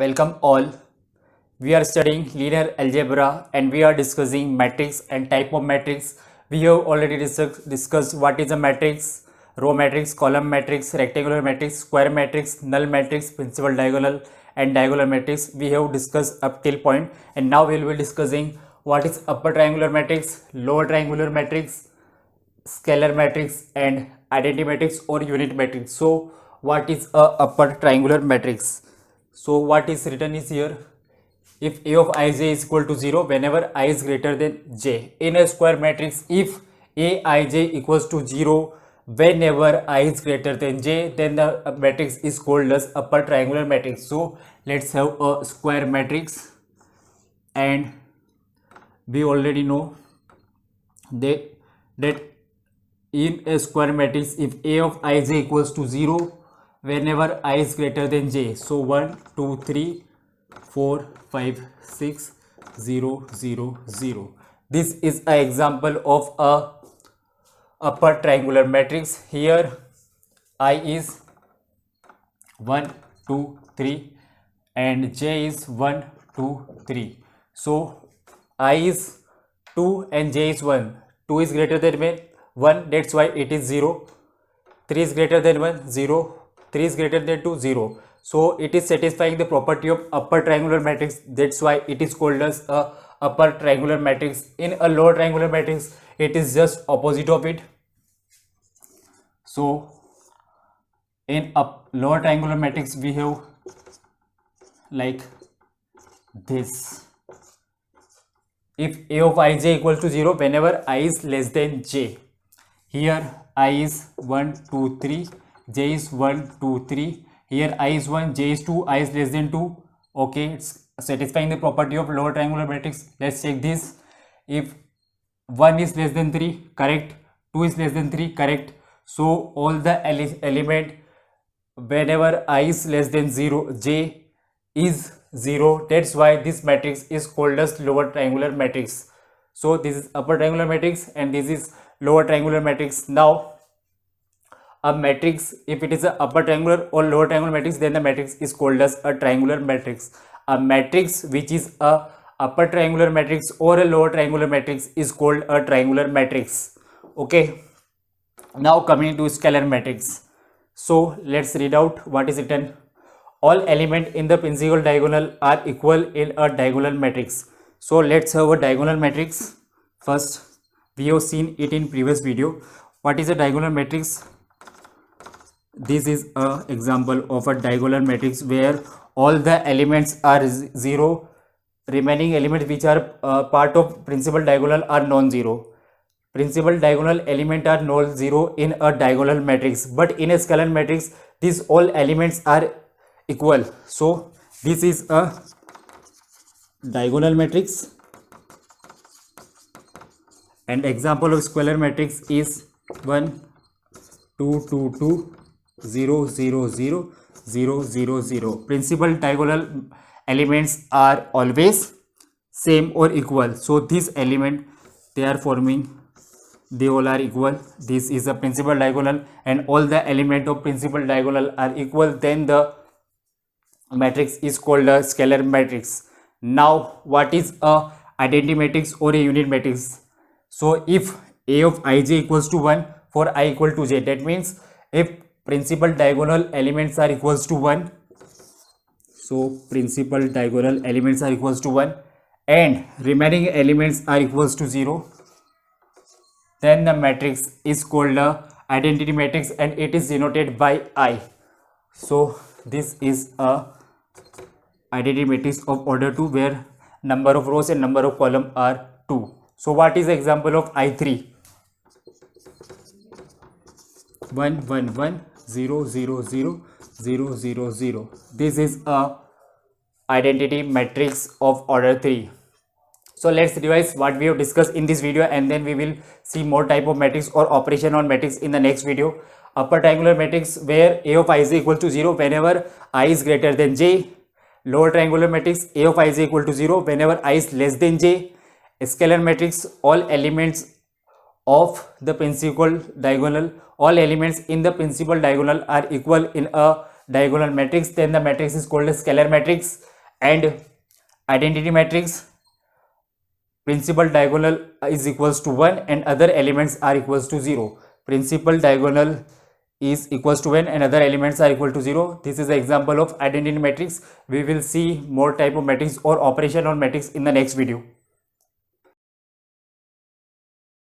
Welcome all. We are studying linear algebra and we are discussing matrix and type of matrix. We have already discussed what is a matrix, row matrix, column matrix, rectangular matrix, square matrix, null matrix, principal diagonal and diagonal matrix. We have discussed up till point, and now we will be discussing what is upper triangular matrix, lower triangular matrix, scalar matrix and identity matrix or unit matrix. So what is a upper triangular matrix? So what is written is here, if A of ij is equal to 0 whenever I is greater than j. In a square matrix, if Aij equals to 0 whenever I is greater than j, then the matrix is called as upper triangular matrix. So let's have a square matrix, and we already know that in a square matrix, if A of ij equals to 0 whenever I is greater than j, so 1 2 3 4 5 6 0 0 0, this is an example of a upper triangular matrix. Here I is 1 2 3 and j is 1 2 3. So I is 2 and j is 1. 2 is greater than 1, that's why it is 0. 3 is greater than 1, 0. 3 is greater than 2, 0. So it is satisfying the property of upper triangular matrix, that's why it is called as a upper triangular matrix. In a lower triangular matrix, it is just opposite of it. So in a lower triangular matrix, we have like this. If A of ij equals to 0 whenever I is less than j, here I is 1 2 3, j is 1 2 3, here I is 1, j is 2, I is less than 2. Okay, it's satisfying the property of lower triangular matrix. Let's check this. If 1 is less than 3, correct. 2 is less than 3, correct. So all the element whenever I is less than 0, j is 0, that's why this matrix is called as lower triangular matrix. So this is upper triangular matrix and this is lower triangular matrix. Now a matrix, if it is a upper triangular or lower triangular matrix, then the matrix is called as a triangular matrix. A matrix which is a upper triangular matrix or a lower triangular matrix is called a triangular matrix. Okay, now coming to scalar matrix. So let's read out what is written. All elements in the principal diagonal are equal in a diagonal matrix. So let's have a diagonal matrix. First, we have seen it in previous video. What is a diagonal matrix? This is an example of a diagonal matrix where all the elements are 0, remaining elements which are part of principal diagonal are non-zero. Principal diagonal element are non-zero in a diagonal matrix, but in a scalar matrix these all elements are equal. So this is a diagonal matrix, and example of scalar matrix is 1 2 2 2 0 0 0 0 0 0. Principal diagonal elements are always same or equal. So this element they are forming, they all are equal. This is a principal diagonal and all the element of principal diagonal are equal, then the matrix is called a scalar matrix. Now what is a identity matrix or a unit matrix? So if A of ij equals to 1 for I equal to j, that means if principal diagonal elements are equals to 1, so principal diagonal elements are equals to 1 and remaining elements are equals to 0, then the matrix is called a identity matrix and it is denoted by I. So this is a identity matrix of order 2 where number of rows and number of columns are 2. So what is the example of I3? 1 1 1 0 0 0 0 0 0. This is a identity matrix of order 3. So let's revise what we have discussed in this video, and then we will see more type of matrix or operation on matrix in the next video. Upper triangular matrix where A of ij equal to 0 whenever I is greater than j. Lower triangular matrix A of ij equal to 0 whenever I is less than j. Scalar matrix, all elements of the principal diagonal, all elements in the principal diagonal are equal in a diagonal matrix, then the matrix is called as scalar matrix. And identity matrix, principal diagonal is equals to 1 and other elements are equals to 0. Principal diagonal is equals to 1 and other elements are equal to 0. This is an example of identity matrix. We will see more type of matrix or operation on matrix in the next video.